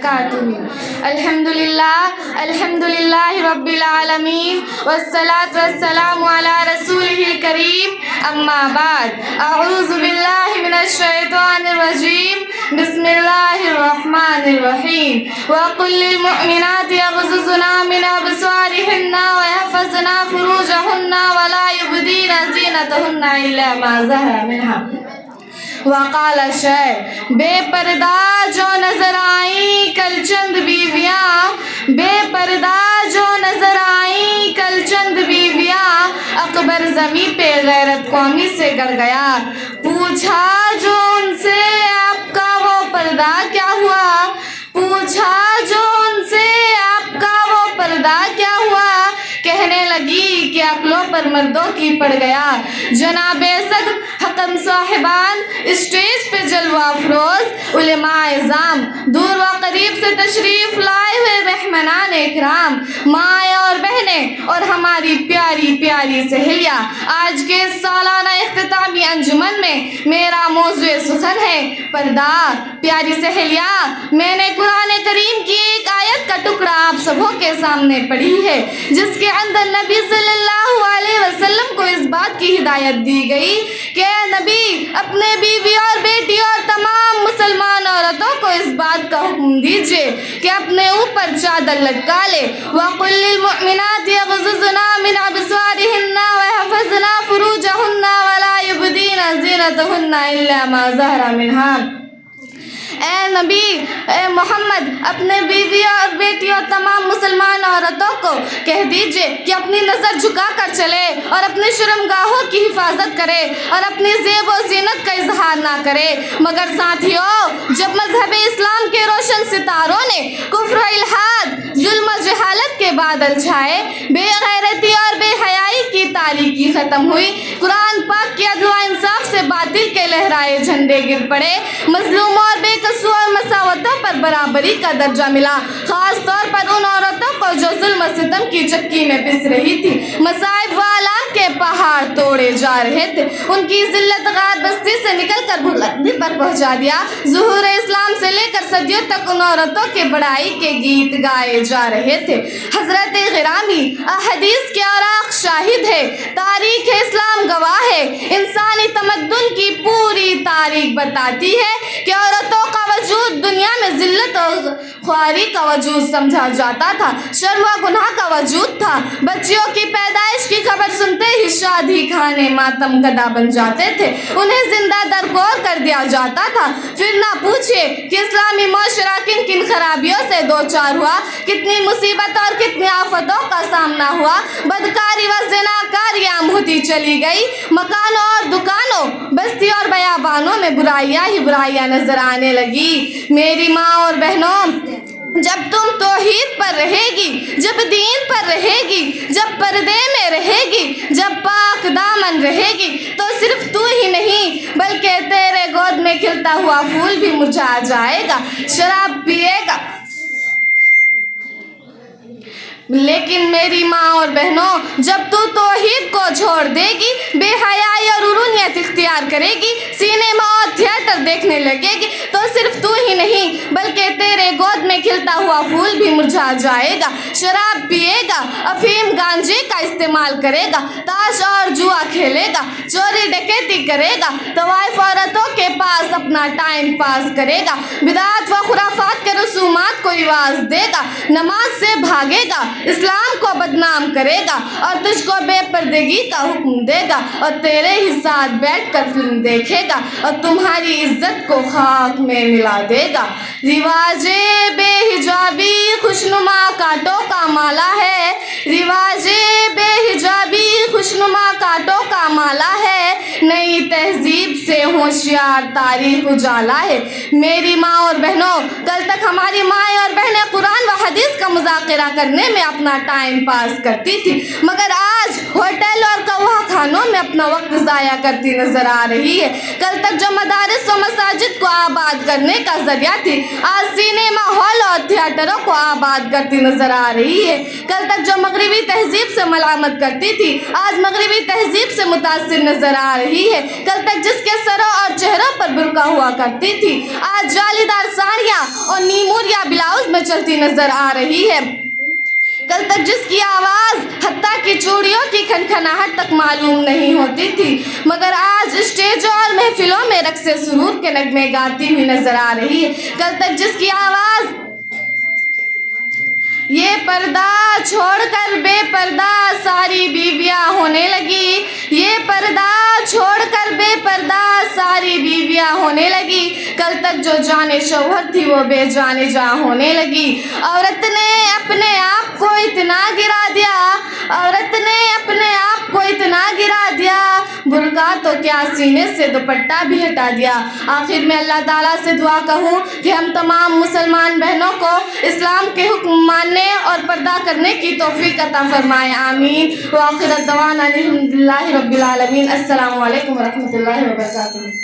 وبرکاتہ۔ الحمدللہ رب العالمین والصلاة والسلام علی رسولہ الکریم، اما بعد، اعوذ باللہ من الشیطان الرجیم، بسم اللہ الرحمن الرحیم۔ وَقُلْ لِلْمُؤْمِنَاتِ يَغْضُضْنَ مِنْ أَبْصَارِهِنَّ وَيَحْفَظْنَ فُرُوجَهُنَّ وَلَا يُبْدِينَ زِينَتَهُنَّ إِلَّا مَا ظَهَرَ مِنْهَا۔ وقال شعر، بے پردہ جو نظر آئیں کل چند بیویاں، بے پردہ جو نظر آئیں کل چند بیویاں، اکبر زمیں پہ غیرت قومی سے گڑ گیا۔ پوچھا جو ان سے آپ کا وہ پردہ کیا ہوا، پوچھا جو ان سے آپ کا وہ پردہ کیا ہوا، کہنے لگی کہ عقلوں پر مردوں کی پڑ گیا۔ جناب صدر حکم صاحبان، اسٹیج پہ جلوہ افروز علماء اعظام، دور و قریب سے تشریف لائے ہوئے مہمانان اکرام، مائیں اور بہنیں اور ہماری پیاری پیاری سہیلیاں، آج کے سالانہ اختتامی انجمن میں میرا موضوع سخن ہے پردہ۔ پیاری سہیلیاں، میں نے قرآن کریم کی ایک آیت کا ٹکڑا آپ سبوں کے سامنے پڑھی ہے، جس کے اندر نبی صلی اللہ علیہ وسلم کو اس بات کی ہدایت دی گئی کہ اے نبی، اپنے بیوی اور بیٹی اور تمام مسلمان عورتوں کو اس بات کا حکم دیجئے کہ اپنے اوپر چادر لٹکا لے۔ وَقُلْ لِلْمُؤْمِنَاتِ يَغْضُضْنَ مِنْ أَبْصَارِهِنَّ وَيَحْفَظْنَ فُرُوجَهُنَّ وَلَا يُبْدِينَ زِينَتَهُنَّ إِلَّا مَا ظَهَرَ مِنْهَا۔ اے نبی، اے محمد، اپنے بیوی اور بیٹی اور تمام مسلمان عورتوں کو کہہ دیجئے کہ اپنی نظر جھکا کر چلے اور اپنے شرمگاہوں کی حفاظت کرے اور اپنی زیب و زینت کا اظہار نہ کرے۔ مگر ساتھیوں، جب مذہب اسلام کے روشن ستاروں نے کفر و الحاد، ظلم و جہالت کے بادل چھائے، بے غیرتی اور بے حیائی کی تاریکی ختم ہوئی، قرآن پاک کی عدل و انصاف سے باطل کے لہرائے جھنڈے گر پڑے، مظلوموں اور بے قصور اور مساواتوں پر برابری کا درجہ ملا، خاص طور پر ان عورتوں کو جو ظلم و ستم کی چکی میں پس رہی تھی، مصائب و آلام کے پہاڑ توڑے جا رہے تھے، ان کی ذلت غار بستی سے نکل کر بلندی پر پہنچا دیا۔ ظہور اسلام سے لے کر صدیوں تک ان عورتوں کے بڑائی کے گیت گائے جا رہے تھے۔ حضرت گرامی، احادیث کے اوراق شاہد ہے، تاریخ اسلام گواہ ہے، انسانی تمدن کی پوری تاریخ بتاتی ہے کہ عورتوں کا وجود دنیا میں ذلت اور خواری کا وجود سمجھا جاتا تھا، شرم و گناہ کا وجود تھا۔ بچیوں کی پیدائش کی خبر سنتے ہی شادی کھانے ماتم کدا بن جاتے تھے، انہیں زندہ درگور کر دیا جاتا تھا۔ پھر نہ پوچھے کہ اسلامی معاشرہ کن کن خرابیوں سے دوچار ہوا، کتنی مصیبت اور کتنی آفتوں کا سامنا ہوا۔ بدکاری و زناکاری عام ہوتی چلی گئی، مکانوں اور دکانوں، بستی اور بیابانوں میں برائیاں ہی برائیاں نظر آنے لگی۔ میری ماں اور بہنوں، جب تم توحید پر رہے گی، جب دین پر رہے گی، جب پردے میں رہے گی، جب پاک دامن رہے گی، تو صرف تو ہی نہیں بلکہ تیرے گود میں کھلتا ہوا پھول بھی مرجھا جائے گا، شراب پیے گا۔ لیکن میری ماں اور بہنوں، جب تو توحید کو چھوڑ دے گی، بے حیائی اور عرونیت اختیار کرے گی، سینما اور تھیٹر دیکھنے لگے گی، تو صرف تو ہی نہیں بلکہ تیرے گود میں کھلتا ہوا پھول بھی مرجھا جائے گا، شراب پیے گا، افیم گانجے کا استعمال کرے گا، تاش اور جوا کھیلے گا، چوری ڈکیتی کرے گا، طوائف عورتوں کے پاس اپنا ٹائم پاس کرے گا، بدعات و خرافات کے رسومات کو رواج دے گا، نماز سے بھاگے گا، اسلام کو بدنام کرے گا اور تجھ کو بے پردگی کا حکم دے گا اور تیرے ہی ساتھ بیٹھ کر فلم دیکھے گا اور تمہاری عزت کو خاک میں ملا دے گا۔ رواج بے حجابی خوشنما کانٹوں کا مالا ہے، رواج بے حجابی خوشنما کانٹوں کا مالا ہے، نئی تہذیب سے ہوشیار تاریخ اجالا ہے۔ میری ماں اور بہنوں، کل تک ہماری مائیں اور بہنیں قرآن و حدیث کا مذاکرہ کرنے میں اپنا ٹائم پاس کرتی تھی، مگر آج ہوٹل اور قہوہ خانوں میں اپنا وقت ضائع کرتی نظر آ رہی ہے۔ کل تک جو مدارس و مساجد کو آباد کرنے کا ذریعہ تھی، آج سینما ہال اور تھیٹروں کو آباد کرتی نظر آ رہی ہے۔ کل تک جو مغربی تہذیب سے ملامت کرتی تھی، آج مغربی تہذیب سے متاثر نظر آ رہی ہے۔ کل تک جس کے سروں اور چہروں پر برقع ہوا کرتی تھی، آج جالی دار ساڑیاں اور نیموریا بلاؤز میں چلتی نظر آ رہی ہے. کل تک جس کی آواز حتیٰ کہ چوڑیوں کی کھنکھناہٹ تک معلوم نہیں ہوتی تھی، مگر آج اسٹیجوں اور محفلوں میں رقص سرور کے نغمے گاتی ہوئی نظر آ رہی ہے. کل تک جس کی آواز یہ پردہ چھوڑ کر بے پردہ ساری بیویاں ہونے لگی، یہ پردہ چھوڑ کر بے پردہ ساری بیویاں ہونے لگی. کل تک جو جانے شوہر تھی وہ بے جانے جاں ہونے لگی. عورت نے اپنے آپ کو اتنا گرا دیا، عورت نے اپنے آپ کو اتنا گرا دیا، برقع تو کیا سینے سے دوپٹہ بھی ہٹا دیا. آخر میں اللہ تعالیٰ سے دعا کہوں کہ ہم تمام مسلمان بہنوں کو اسلام کے حکم ماننے اور پردہ کرنے کی توفیق عطا فرمائے. آمین. وآخر دعوانا الحمدللہ رب العالمین. السلام علیکم ورحمۃ اللہ وبرکاتہ.